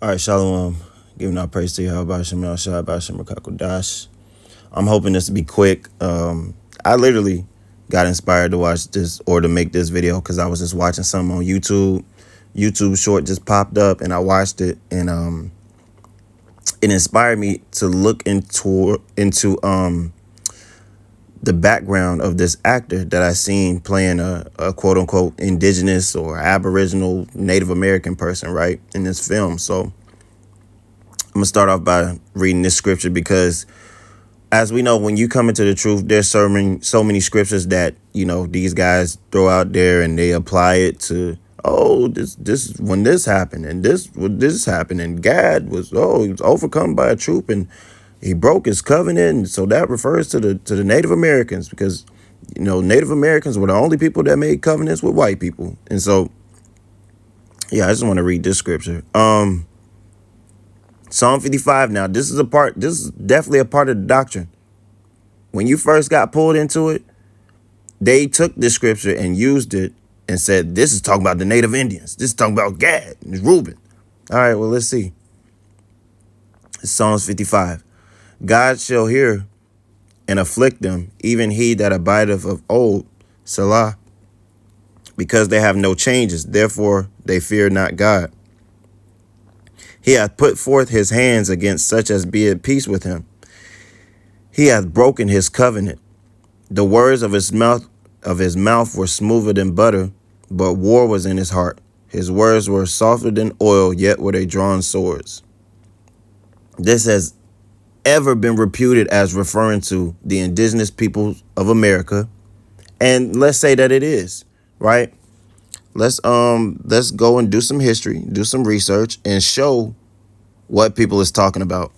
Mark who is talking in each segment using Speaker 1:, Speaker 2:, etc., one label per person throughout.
Speaker 1: All right, Shalom. Giving our praise to you. How about Shem Shai, about Shem Dash. I'm hoping this to be quick. I literally got inspired to watch this or to make this video because I was just watching something on YouTube. YouTube short just popped up and I watched it, and it inspired me to look into the background of this actor that I seen playing a quote unquote indigenous or aboriginal Native American person, right, in this film. So I'm gonna start off by reading this scripture because, as we know, when you come into the truth, there's so many scriptures that, you know, these guys throw out there and they apply it to, oh, this when this happened and this happened and Gad was, he was overcome by a troop and he broke his covenant. And so that refers to the Native Americans because, you know, Native Americans were the only people that made covenants with white people. And so, yeah, I just want to read this scripture. Psalm 55. Now, this is definitely a part of the doctrine. When you first got pulled into it, they took this scripture and used it and said, this is talking about the Native Indians. This is talking about Gad and Reuben. All right, well, let's see. It's Psalms 55. God shall hear and afflict them, even he that abideth of old, Selah, because they have no changes. Therefore, they fear not God. He hath put forth his hands against such as be at peace with him. He hath broken his covenant. The words of his mouth were smoother than butter, but war was in his heart. His words were softer than oil, yet were they drawn swords. This has ever been reputed as referring to the indigenous peoples of America. And let's say that it is, right? Let's go and do some history, do some research, and show what people is talking about.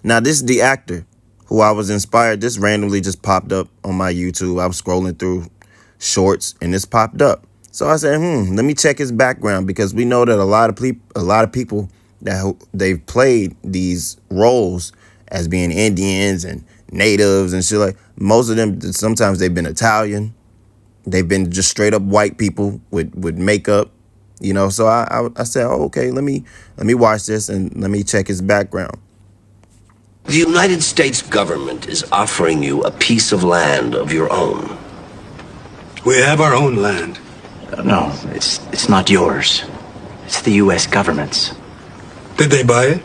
Speaker 1: Now, this is the actor who I was inspired. This randomly just popped up on my YouTube. I was scrolling through shorts and this popped up. So I said, let me check his background, because we know that a lot of people that they've played these roles as being Indians and natives and shit, like most of them, sometimes they've been Italian. They've been just straight up white people with makeup, you know. So I said, oh, okay, let me watch this and let me check his background.
Speaker 2: The United States government is offering you a piece of land of your own.
Speaker 3: We have our own land.
Speaker 4: No, it's not yours. It's the U.S. government's.
Speaker 3: Did they buy it?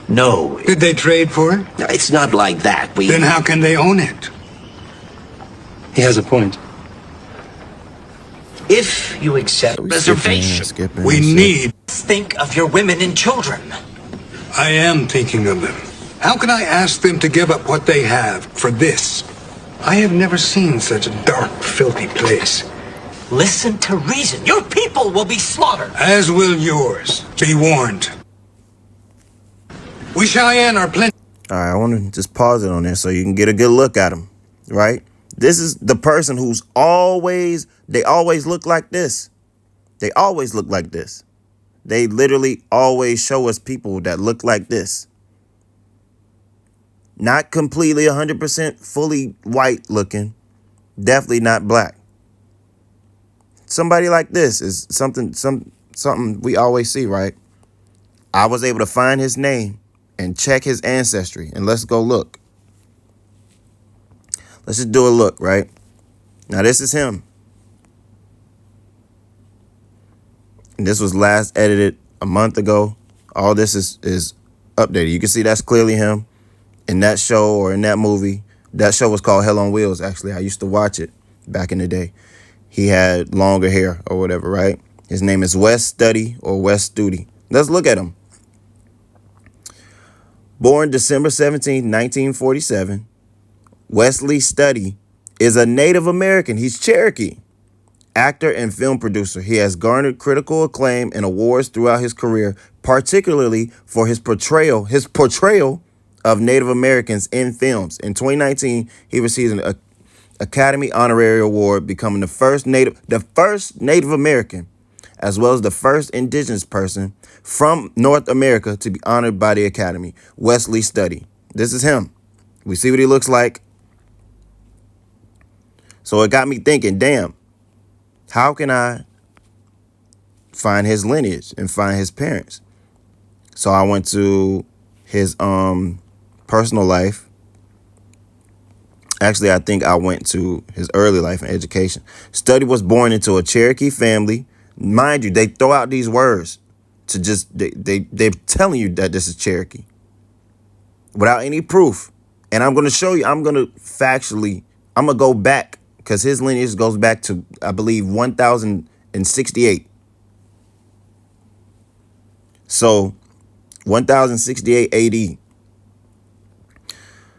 Speaker 4: No.
Speaker 3: Did they trade for it?
Speaker 2: No, it's not like that.
Speaker 3: Then how can they own it?
Speaker 5: He has a point.
Speaker 2: If you accept reservation,
Speaker 3: We need...
Speaker 4: Think of your women and children.
Speaker 3: I am thinking of them. How can I ask them to give up what they have for this? I have never seen such a dark, filthy place.
Speaker 4: Listen to reason. Your people will be slaughtered.
Speaker 3: As will yours. Be warned. We Cheyenne are plenty...
Speaker 1: All right, I want to just pause it on there so you can get a good look at him, right? This is the person who's they always look like this. They always look like this. They literally always show us people that look like this. Not completely 100% fully white looking. Definitely not black. Somebody like this is something we always see, right? I was able to find his name and check his ancestry, and let's go look. Let's just do a look, right? Now, this is him. And this was last edited a month ago. All this is updated. You can see that's clearly him in that show or in that movie. That show was called Hell on Wheels, actually. I used to watch it back in the day. He had longer hair or whatever, right? His name is Wes Studi or Wes Studi. Let's look at him. Born December 17, 1947, Wesley Studi is a Native American. He's Cherokee. Actor and film producer. He has garnered critical acclaim and awards throughout his career, particularly for his portrayal of Native Americans in films. In 2019, he received an Academy Honorary Award, becoming the first Native American, as well as the first indigenous person from North America to be honored by the Academy. Wesley Studi. This is him. We see what he looks like. So it got me thinking, damn, how can I find his lineage and find his parents. So I went to his personal life. Actually, I think I went to his early life and education. Study was born into a Cherokee family. Mind you, they throw out these words to just, they're telling you that this is Cherokee without any proof. And I'm going to show you, I'm going to go back because his lineage goes back to, I believe, 1068. So 1068 AD.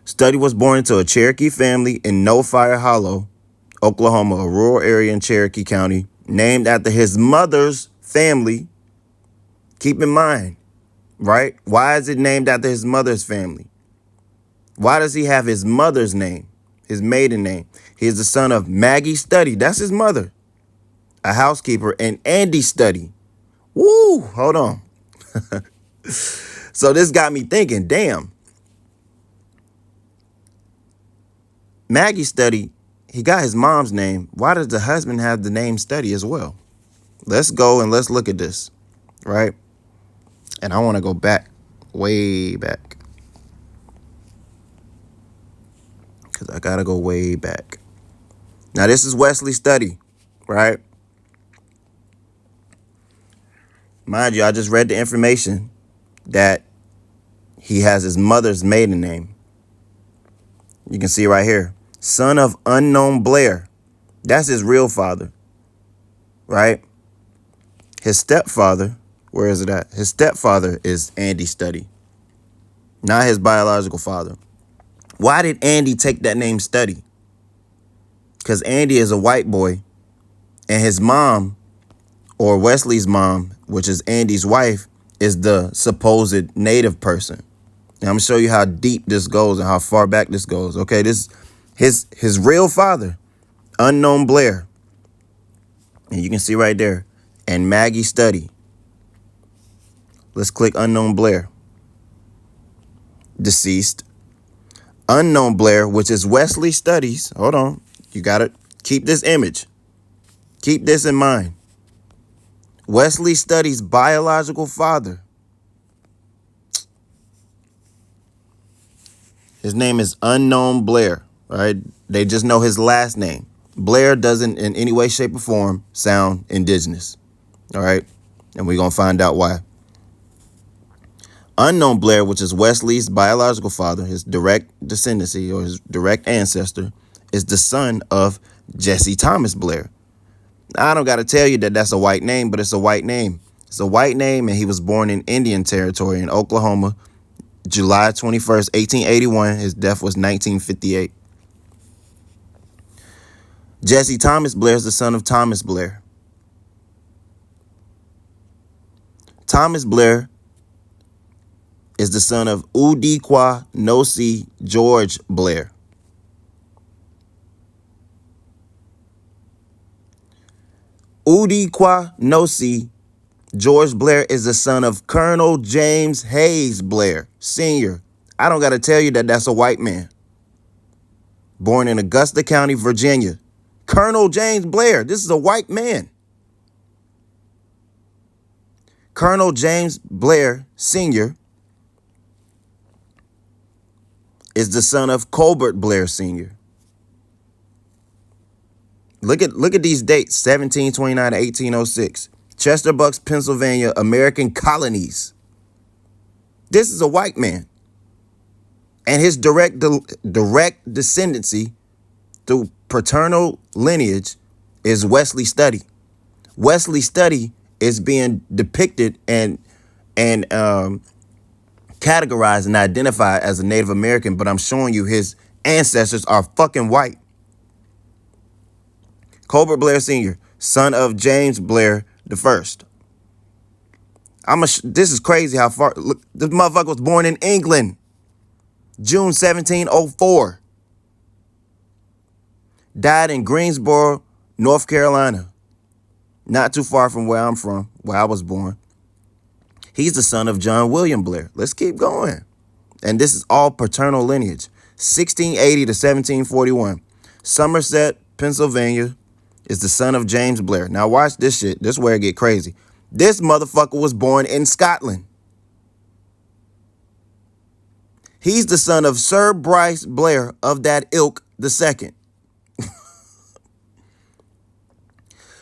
Speaker 1: Study was born into a Cherokee family in No Fire Hollow, Oklahoma, a rural area in Cherokee County, named after his mother's family. Keep in mind, right? Why is it named after his mother's family? Why does he have his mother's name, his maiden name? He is the son of Maggie Study. That's his mother, a housekeeper, and Andy Study. Woo, hold on. So this got me thinking, damn. Maggie Study, he got his mom's name. Why does the husband have the name Study as well? Let's go and let's look at this, right? And I want to go back, way back. Because I got to go way back. Now, this is Wesley Study, right? Mind you, I just read the information that he has his mother's maiden name. You can see right here. Son of unknown Blair. That's his real father, right? His stepfather, where is it at? His stepfather is Andy Study, not his biological father. Why did Andy take that name Study? Because Andy is a white boy, and his mom, or Wesley's mom, which is Andy's wife, is the supposed native person. And I'm going to show you how deep this goes and how far back this goes. Okay, this his real father, unknown Blair. And you can see right there. And Maggie Study. Let's click unknown Blair. Deceased. Unknown Blair, which is Wesley Studies. Hold on. You got to keep this image. Keep this in mind. Wesley Studies' biological father. His name is Unknown Blair, right? They just know his last name. Blair doesn't in any way, shape, or form sound indigenous, all right? And we're going to find out why. Unknown Blair, which is Wesley's biological father, his direct descendancy or his direct ancestor, is the son of Jesse Thomas Blair. Now, I don't got to tell you that that's a white name, but it's a white name. It's a white name, and he was born in Indian Territory in Oklahoma, July 21st, 1881. His death was 1958. Jesse Thomas Blair is the son of Thomas Blair. Thomas Blair is the son of Udikwa Nosi George Blair. Udikwa Nosi George Blair is the son of Colonel James Hayes Blair, Sr. I don't got to tell you that that's a white man. Born in Augusta County, Virginia. Colonel James Blair, this is a white man. Colonel James Blair, Sr. is the son of Colbert Blair, Sr. Look at these dates, 1729 to 1806. Chester Bucks, Pennsylvania, American colonies. This is a white man. And his direct descendancy through paternal lineage is Wesley Study. Wesley Study is being depicted and categorized and identified as a Native American, but I'm showing you his ancestors are fucking white. Colbert Blair Sr., son of James Blair the first. This is crazy how far. Look, this motherfucker was born in England, June 1704. Died in Greensboro, North Carolina. Not too far from where I'm from, where I was born. He's the son of John William Blair. Let's keep going. And this is all paternal lineage. 1680 to 1741. Somerset, Pennsylvania, is the son of James Blair. Now watch this shit. This is where it get crazy. This motherfucker was born in Scotland. He's the son of Sir Bryce Blair of that ilk II.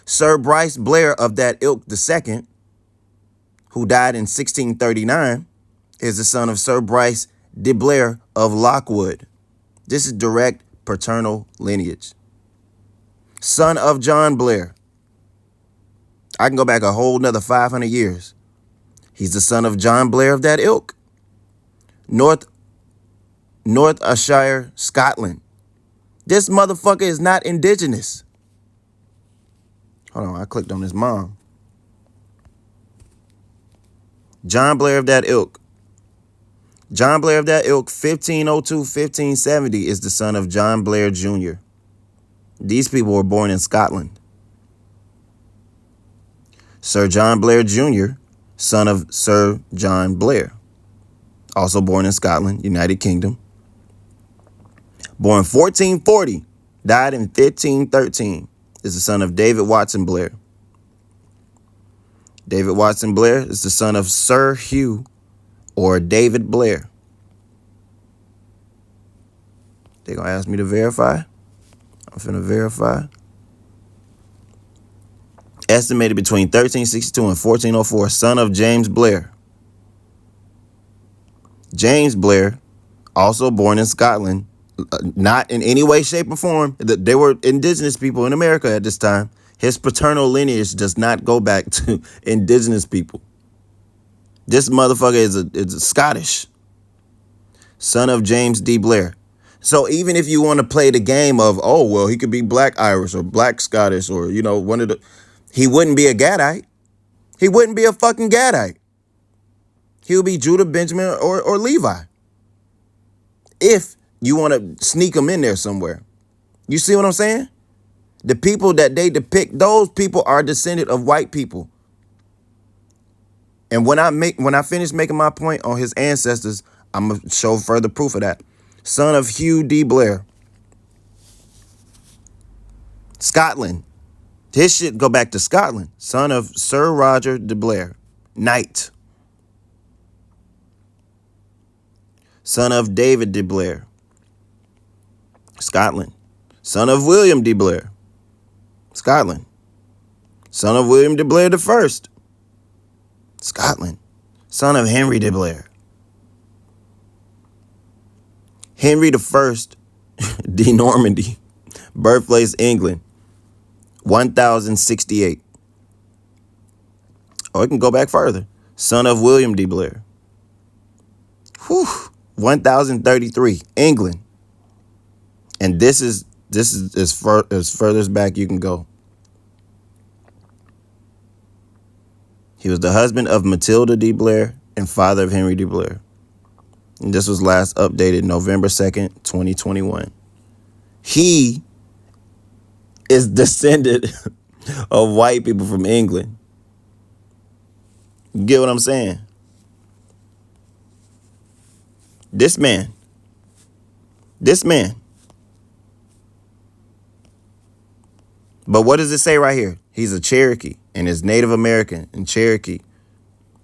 Speaker 1: Sir Bryce Blair of that ilk II, who died in 1639, is the son of Sir Bryce de Blair of Lockwood. This is direct paternal lineage. Son of John Blair. I can go back a whole nother 500 years. He's the son of John Blair of that ilk. North Ayrshire, Scotland. This motherfucker is not indigenous. Hold on, I clicked on his mom. John Blair of that ilk. John Blair of that ilk, 1502-1570, is the son of John Blair Jr. These people were born in Scotland. Sir John Blair Jr., son of Sir John Blair, also born in Scotland, United Kingdom. Born 1440, died in 1513, is the son of David Watson Blair. David Watson Blair is the son of Sir Hugh or David Blair. They're going to ask me to verify. I'm finna verify. Estimated between 1362 and 1404, son of James Blair. James Blair, also born in Scotland, not in any way, shape, or form. They were indigenous people in America at this time. His paternal lineage does not go back to indigenous people. This motherfucker is a Scottish. Son of James D. Blair. So even if you want to play the game of, oh, well, he could be black Irish or black Scottish or, you know, one of the... He wouldn't be a Gadite. He wouldn't be a fucking Gadite. He would be Judah, Benjamin, or Levi. If you want to sneak him in there somewhere. You see what I'm saying? The people that they depict, those people are descendant of white people. And when I finish making my point on his ancestors, I'm going to show further proof of that. Son of Hugh D. Blair. Scotland. His shit go back to Scotland. Son of Sir Roger de Blair. Knight. Son of David de Blair. Scotland. Son of William de Blair. Scotland. Son of William de Blair I. Scotland. Son of Henry de Blair. Henry I de Normandy. Birthplace England. 1068. Oh, it can go back further. Son of William de Blair. 1033. England. And this is as furthest back you can go. He was the husband of Matilda de Blair and father of Henry de Blair. And this was last updated November 2nd, 2021. He is descended of white people from England. You get what I'm saying? This man. But what does it say right here? He's a Cherokee and is Native American and Cherokee.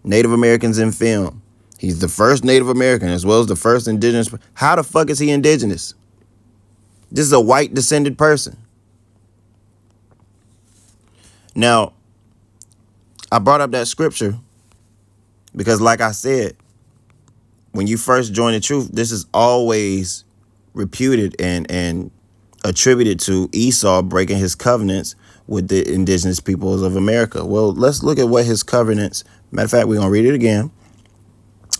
Speaker 1: Native Americans in film. He's the first Native American as well as the first indigenous. How the fuck is he indigenous? This is a white descended person. Now, I brought up that scripture because, like I said, when you first join the truth, this is always reputed and attributed to Esau breaking his covenants with the indigenous peoples of America. Well, let's look at what his covenants. Matter of fact, we're going to read it again.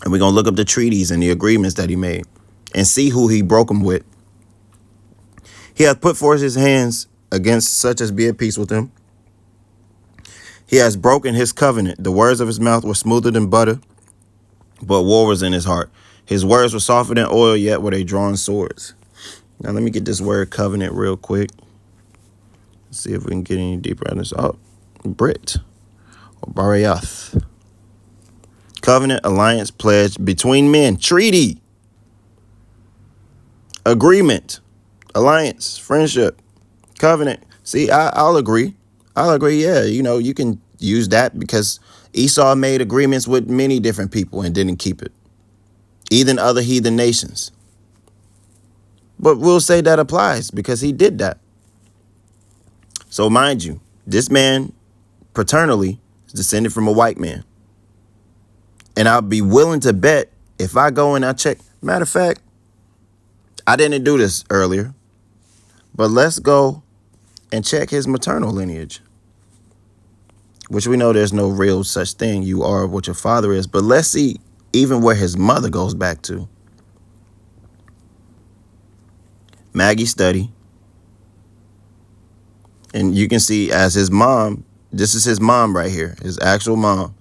Speaker 1: And we're going to look up the treaties and the agreements that he made and see who he broke them with. He hath put forth his hands against such as be at peace with him. He has broken his covenant. The words of his mouth were smoother than butter, but war was in his heart. His words were softer than oil, yet were they drawn swords. Now, let me get this word covenant real quick. Let's see if we can get any deeper on this. Oh, Brit or Barayath. Covenant, alliance, pledge between men, treaty, agreement, alliance, friendship, covenant. See, I'll agree. Yeah, you know, you can use that because Esau made agreements with many different people and didn't keep it. Even other heathen nations. But we'll say that applies because he did that. So mind you, this man paternally is descended from a white man. And I'll be willing to bet if I go and I check. Matter of fact, I didn't do this earlier, but let's go and check his maternal lineage, which we know there's no real such thing. You are what your father is. But let's see even where his mother goes back to. Maggie Study. And you can see as his mom, this is his mom right here, his actual mom.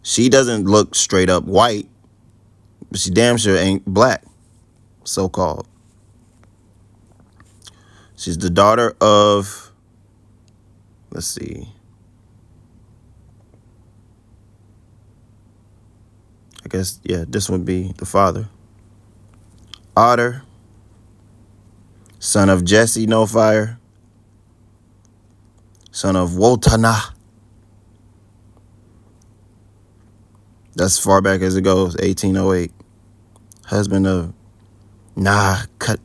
Speaker 1: She doesn't look straight up white, but she damn sure ain't black, so-called. She's the daughter of, let's see. I guess, yeah, this would be the father. Otter, son of Jesse No Fire, son of Wotana. That's as far back as it goes, 1808. Husband of Kachuka.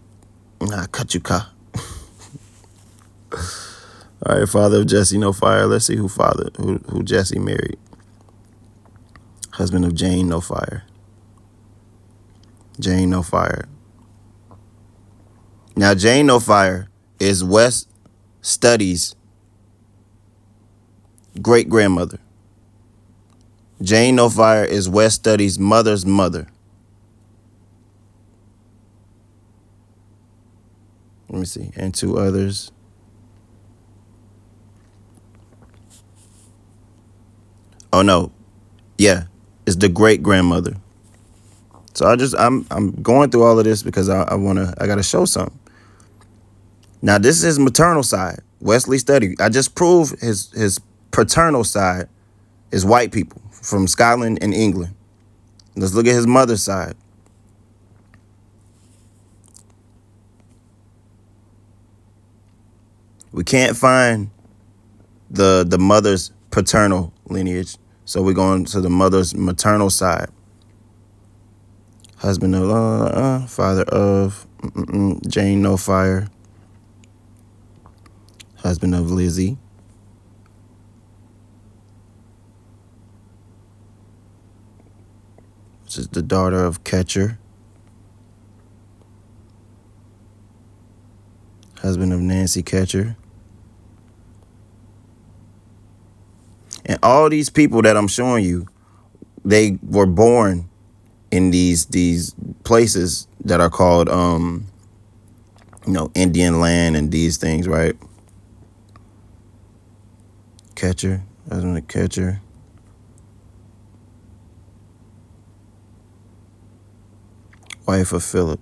Speaker 1: All right, father of Jesse No Fire. Let's see who Jesse married. Husband of Jane No Fire. Jane No Fire. Now, Jane No Fire is West Study's great-grandmother. Jane No Fire is West Study's mother's mother. Let me see. And two others. Oh, no. Yeah. It's the great-grandmother. So I'm going through all of this because I got to show something. Now, this is his maternal side. Wesley Study. I just proved his paternal side is white people from Scotland and England. Let's look at his mother's side. We can't find the mother's paternal lineage, so we're going to the mother's maternal side. Husband of, father of Jane No Fire. Husband of Lizzie. Which is the daughter of Catcher. Husband of Nancy Catcher. And all these people that I'm showing you, they were born in these places that are called, Indian land and these things, right? Catcher, husband of Catcher. Wife of Philip.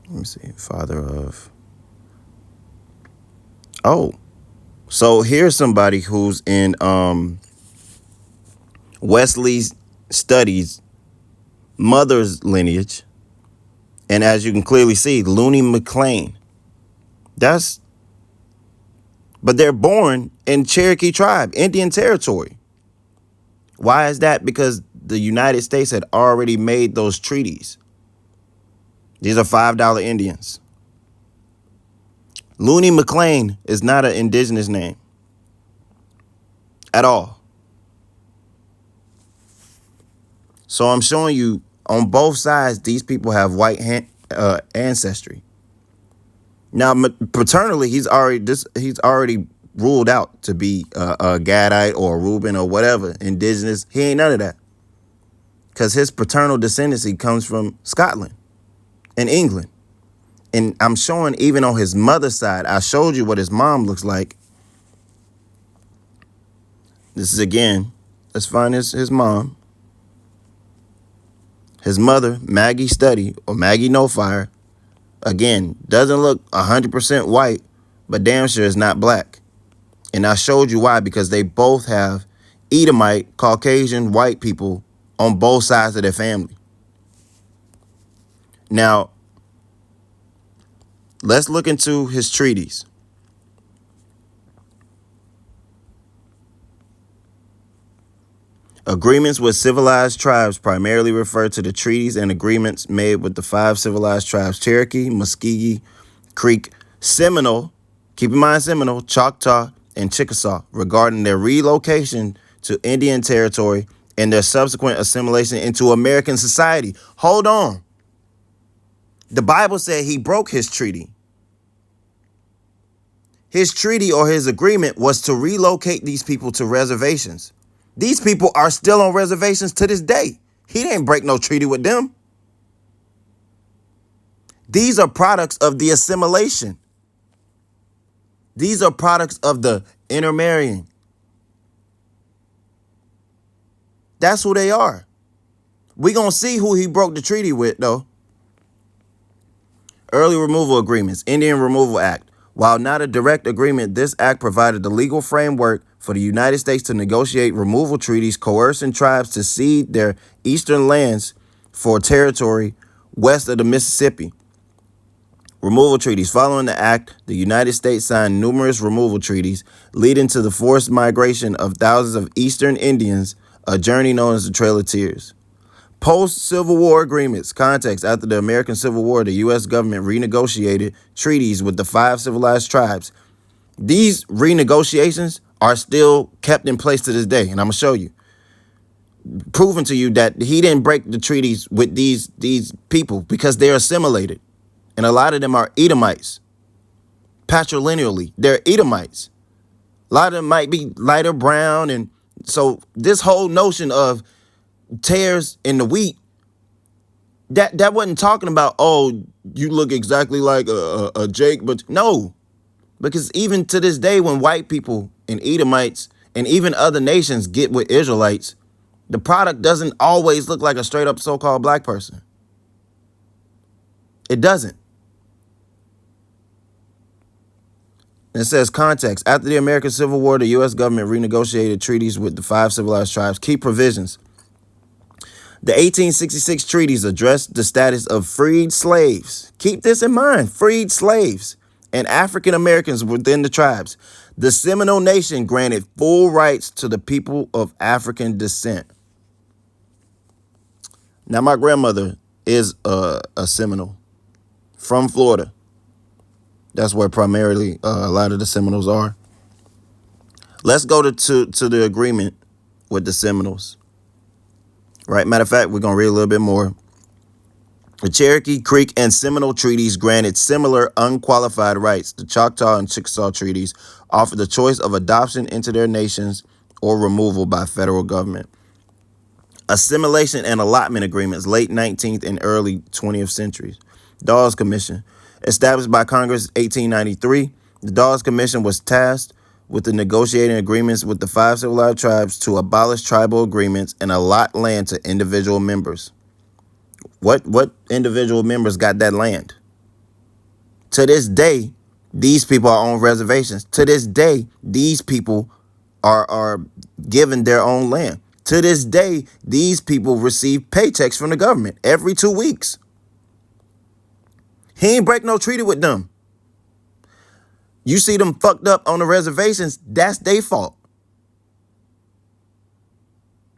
Speaker 1: Let me see, father of. Oh, so here's somebody who's in Wesley's Studies mother's lineage. And as you can clearly see, Looney McLean. But they're born in Cherokee tribe, Indian territory. Why is that? Because the United States had already made those treaties. These are $5 Indians. Looney McLean is not an indigenous name at all. So I'm showing you on both sides, these people have white ancestry. Now, paternally, he's already ruled out to be a Gadite or a Reuben or whatever, indigenous. He ain't none of that. Because his paternal descendancy comes from Scotland and England. And I'm showing even on his mother's side, I showed you what his mom looks like. This is, again, let's find his mom. His mother, Maggie Study, or Maggie No Fire, again, doesn't look 100% white, but damn sure is not black. And I showed you why, because they both have Edomite, Caucasian, white people on both sides of their family. Now, Let's look into his treaties. Agreements with civilized tribes primarily refer to the treaties and agreements made with the 5 civilized tribes: Cherokee, Muskogee, Creek, Seminole, keep in mind Seminole, Choctaw, and Chickasaw, regarding their relocation to Indian territory and their subsequent assimilation into American society. Hold on. The Bible said he broke his treaty. His treaty or his agreement was to relocate these people to reservations. These people are still on reservations to this day. He didn't break no treaty with them. These are products of the assimilation. These are products of the intermarrying. That's who they are. We're going to see who he broke the treaty with, though. Early removal agreements, Indian Removal Act. While not a direct agreement, this act provided the legal framework for the United States to negotiate removal treaties coercing tribes to cede their eastern lands for territory west of the Mississippi. Removal treaties. Following the act, the United States signed numerous removal treaties, leading to the forced migration of thousands of Eastern Indians, a journey known as the Trail of Tears. Post-Civil War agreements. Context. After the American Civil War, the U.S. government renegotiated treaties with the 5 civilized tribes. These renegotiations are still kept in place to this day, and I'm going to show you. Proving to you that he didn't break the treaties with these people because they're assimilated. And a lot of them are Edomites. Patrilineally, they're Edomites. A lot of them might be lighter brown. And so this whole notion of tares in the wheat, that wasn't talking about, oh, you look exactly like a Jake, but no. Because even to this day, when white people and Edomites and even other nations get with Israelites, the product doesn't always look like a straight up so-called black person. It doesn't. It says context. After the American Civil War, the U.S. government renegotiated treaties with the 5 civilized tribes. Key provisions. The 1866 treaties addressed the status of freed slaves. Keep this in mind, freed slaves and African Americans within the tribes. The Seminole Nation granted full rights to the people of African descent. Now, my grandmother is a Seminole from Florida. That's where primarily a lot of the Seminoles are. Let's go to the agreement with the Seminoles. Right. Matter of fact, we're going to read a little bit more. The Cherokee, Creek, and Seminole treaties granted similar unqualified rights. The Choctaw and Chickasaw treaties offered the choice of adoption into their nations or removal by federal government. Assimilation and allotment agreements, late 19th and early 20th centuries. Dawes Commission. Established by Congress 1893, the Dawes Commission was tasked with the negotiating agreements with the 5 civilized tribes to abolish tribal agreements and allot land to individual members. What individual members got that land? To this day, these people are on reservations. To this day, these people are given their own land. To this day, these people receive paychecks from the government every 2 weeks. He ain't break no treaty with them. You see them fucked up on the reservations, that's their fault.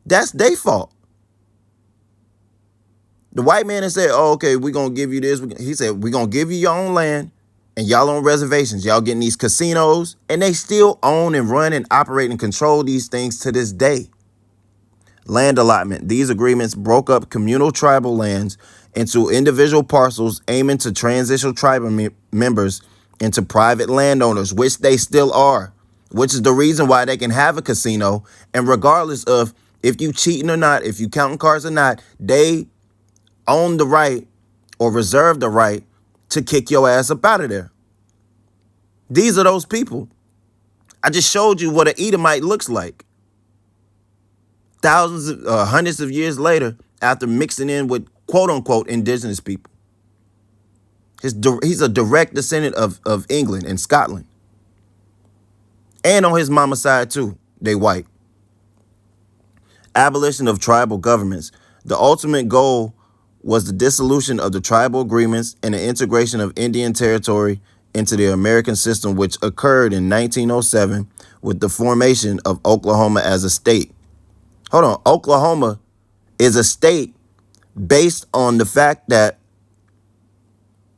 Speaker 1: That's their fault. The white man has said, oh, okay, we're going to give you this. He said, we're going to give you your own land and y'all on reservations. Y'all getting these casinos, and they still own and run and operate and control these things to this day. Land allotment. These agreements broke up communal tribal lands into individual parcels, aiming to transition tribal members into private landowners, which they still are, which is the reason why they can have a casino. And regardless of if you cheating or not, if you counting cards or not, they own the right or reserve the right to kick your ass up out of there. These are those people. I just showed you what an Edomite looks like. Hundreds of years later, after mixing in with quote unquote indigenous people. He's a direct descendant of England and Scotland. And on his mama's side too, they white. Abolition of tribal governments. The ultimate goal was the dissolution of the tribal agreements and the integration of Indian territory into the American system, which occurred in 1907 with the formation of Oklahoma as a state. Hold on, Oklahoma is a state based on the fact that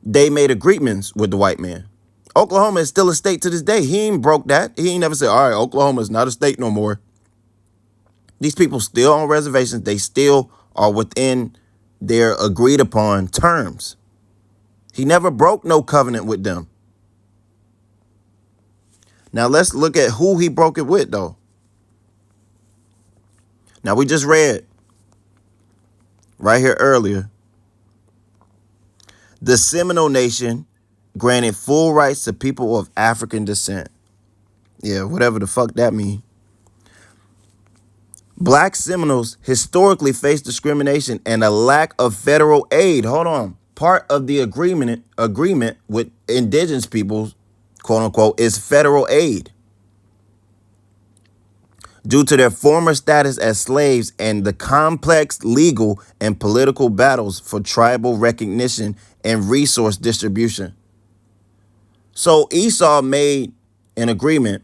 Speaker 1: they made agreements with the white man. Oklahoma is still a state to this day. He ain't broke that. He ain't never said, all right, Oklahoma is not a state no more. These people still on reservations. They still are within their agreed upon terms. He never broke no covenant with them. Now let's look at who he broke it with, though. Now we just read right here earlier, the Seminole Nation granted full rights to people of African descent. Yeah, whatever the fuck that means. Black Seminoles historically faced discrimination and a lack of federal aid. Hold on. Part of the agreement with indigenous peoples, quote unquote, is federal aid. Due to their former status as slaves and the complex legal and political battles for tribal recognition and resource distribution. So Esau made an agreement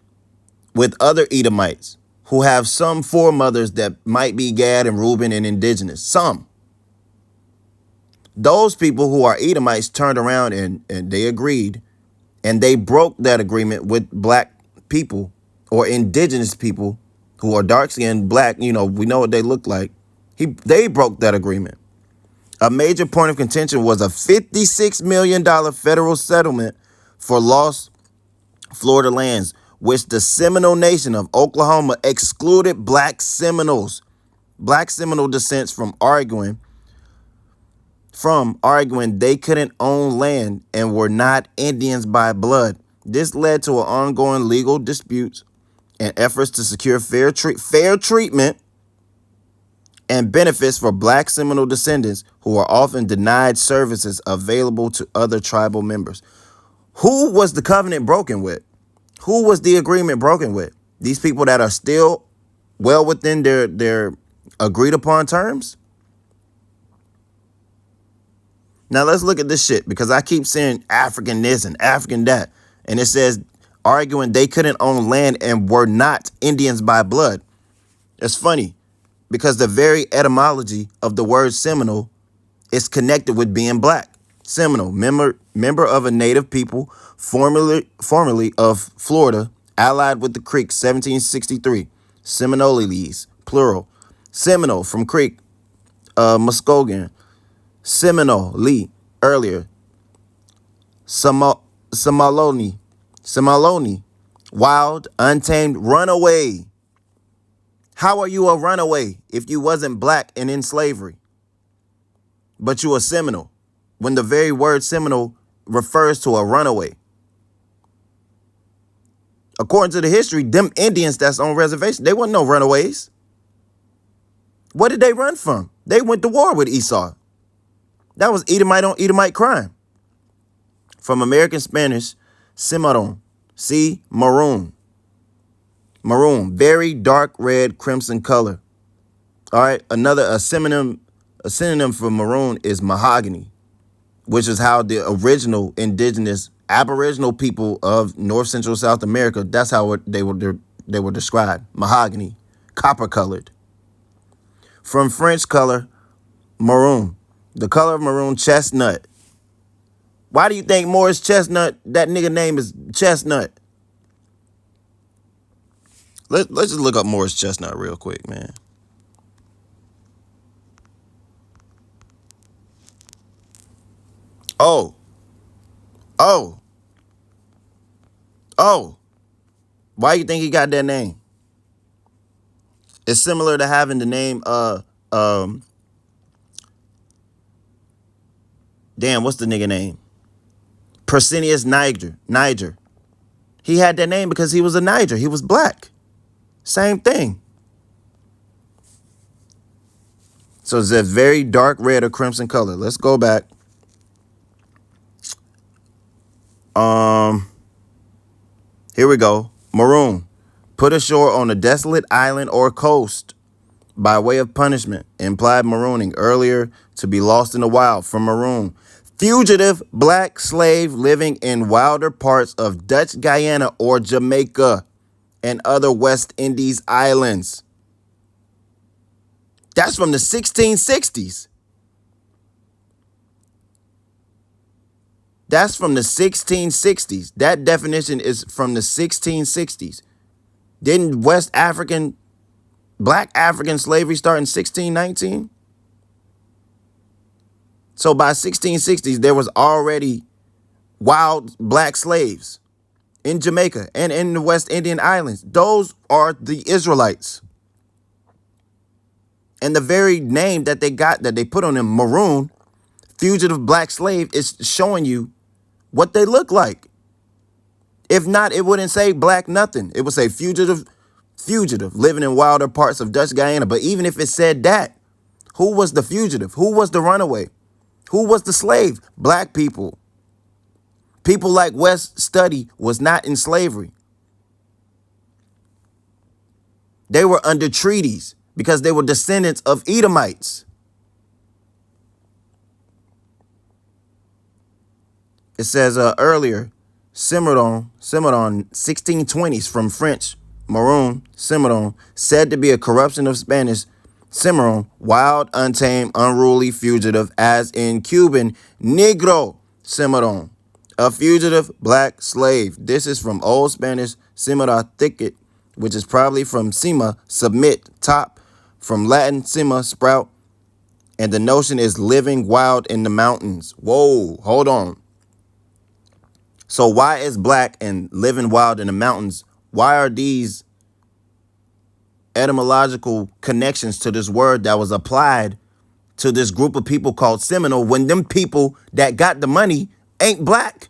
Speaker 1: with other Edomites who have some foremothers that might be Gad and Reuben and indigenous. Some. Those people who are Edomites turned around and they agreed, and they broke that agreement with black people or indigenous people who are dark-skinned, black. You know, we know what they look like. They broke that agreement. A major point of contention was a $56 million federal settlement for lost Florida lands, which the Seminole Nation of Oklahoma excluded black Seminoles, black Seminole descents from arguing they couldn't own land and were not Indians by blood. This led to an ongoing legal disputes and efforts to secure fair treatment and benefits for black Seminole descendants who are often denied services available to other tribal members. Who was the covenant broken with? Who was the agreement broken with? These people that are still well within their agreed upon terms? Now let's look at this shit, because I keep saying African this and African that. And it says arguing they couldn't own land and were not Indians by blood. It's funny because the very etymology of the word Seminole is connected with being black. Seminole, member of a native people formerly of Florida, allied with the Creeks, 1763. Seminoles, plural. Seminole from Creek, Muskogee. Seminole, earlier. Semaloni, wild, untamed, runaway. How are you a runaway if you wasn't black and in slavery? But you a Seminole, when the very word Seminole refers to a runaway. According to the history, them Indians that's on reservation, they weren't no runaways. What did they run from? They went to war with Esau. That was Edomite on Edomite crime. From American Spanish, cimarron, see, maroon. Maroon, very dark red crimson color. All right, a synonym for maroon is mahogany, which is how the original indigenous aboriginal people of North Central South America, that's how they were described. Mahogany, copper colored. From French color, maroon. The color of maroon, chestnut. Why do you think Morris Chestnut, that nigga name is Chestnut? Let's just look up Morris Chestnut real quick, man. Oh. Why you think he got that name? It's similar to having the name damn, what's the nigga name? Persinius Niger. He had that name because he was a Niger. He was black. Same thing. So it's a very dark red or crimson color. Let's go back. Here we go. Maroon. Put ashore on a desolate island or coast by way of punishment, implied marooning, earlier to be lost in the wild from maroon. Fugitive black slave living in wilder parts of Dutch Guyana or Jamaica and other West Indies islands. That's from the 1660s. That's from the 1660s. That definition is from the 1660s. Didn't black African slavery start in 1619? So by 1660s, there was already wild black slaves in Jamaica and in the West Indian Islands. Those are the Israelites. And the very name that they got, that they put on them, maroon, fugitive black slave, is showing you what they look like. If not, it wouldn't say black nothing. It would say fugitive, living in wilder parts of Dutch Guyana. But even if it said that, who was the fugitive? Who was the runaway? Who was the slave? Black people. People like West Study was not in slavery. They were under treaties because they were descendants of Edomites. It says earlier, Cimarron, 1620s, from French, maroon, Cimarron, said to be a corruption of Spanish Cimarron, wild, untamed, unruly, fugitive, as in Cuban, negro, Cimarron, a fugitive black slave. This is from Old Spanish, Cimara, thicket, which is probably from cima, submit, top, from Latin, cima, sprout, and the notion is living wild in the mountains. Whoa, hold on. So why is black and living wild in the mountains? Why are these etymological connections to this word that was applied to this group of people called Seminole when them people that got the money ain't black?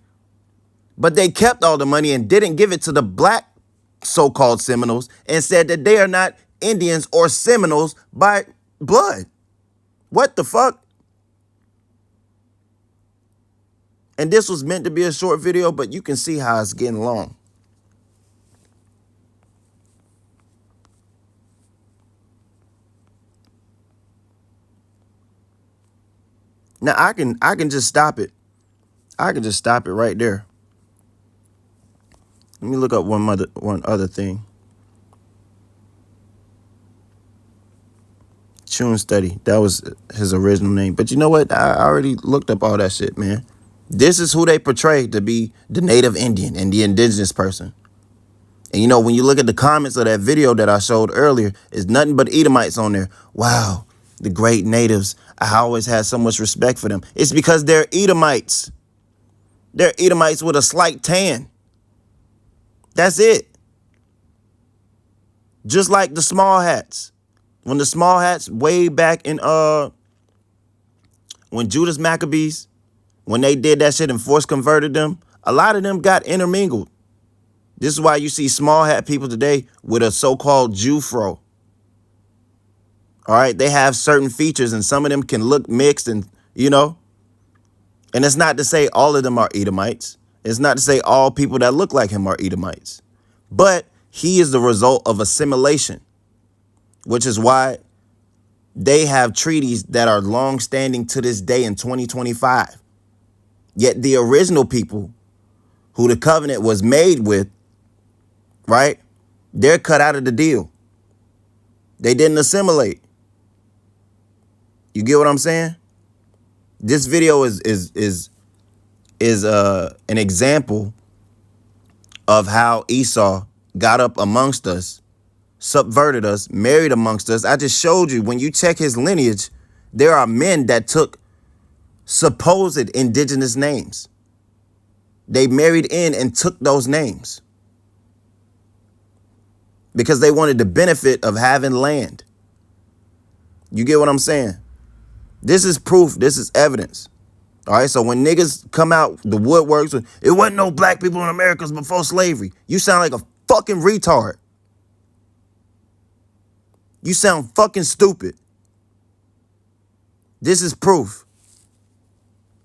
Speaker 1: But they kept all the money and didn't give it to the black so-called Seminoles and said that they are not Indians or Seminoles by blood. What the fuck? And this was meant to be a short video, but you can see how it's getting long. Now I can just stop it. I can just stop it right there. Let me look up one other thing. Tune Study. That was his original name. But you know what? I already looked up all that shit, man. This is who they portray to be the native Indian and the indigenous person. And you know, when you look at the comments of that video that I showed earlier, it's nothing but Edomites on there. Wow, the great natives. I always had so much respect for them. It's because they're Edomites. They're Edomites with a slight tan. That's it. Just like the small hats. When the small hats way back in when Judas Maccabees, when they did that shit and force converted them, a lot of them got intermingled. This is why you see small hat people today with a so-called Jew fro. All right, they have certain features and some of them can look mixed and, you know. And it's not to say all of them are Edomites. It's not to say all people that look like him are Edomites. But he is the result of assimilation, which is why they have treaties that are long-standing to this day in 2025. Yet the original people who the covenant was made with, right, they're cut out of the deal. They didn't assimilate. You get what I'm saying? This video is an example of how Esau got up amongst us, subverted us, married amongst us. I just showed you, when you check his lineage, there are men that took supposed indigenous names. They married in and took those names because they wanted the benefit of having land. You get what I'm saying? This is proof. This is evidence. All right. So when niggas come out the woodworks, it wasn't no black people in America before slavery. You sound like a fucking retard. You sound fucking stupid. This is proof.